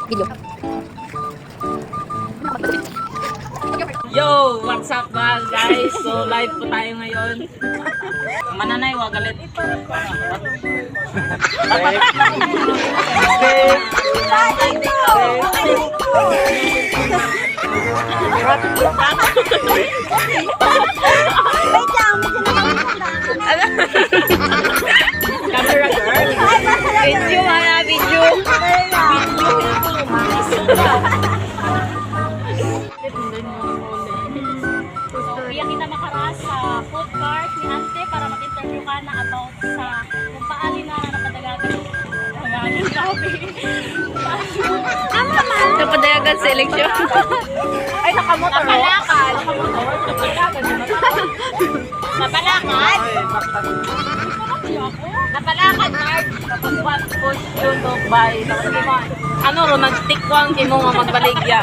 Video. Yo! What's up guys? So live po tayo ngayon. Mananay, wagalit. Camera girl. Video mana video. Iya kita makaras sa food cart ni Ante para mag-interview ka na about sa kung paano na napadagagan. Napadayagan sa eleksyon. Ay, nakamotor. Napalakad. Napalakad? Napalakad, Mark. Tapos what push you to buy? Tapos ano, romantic ko ang kimo nga magbaligya.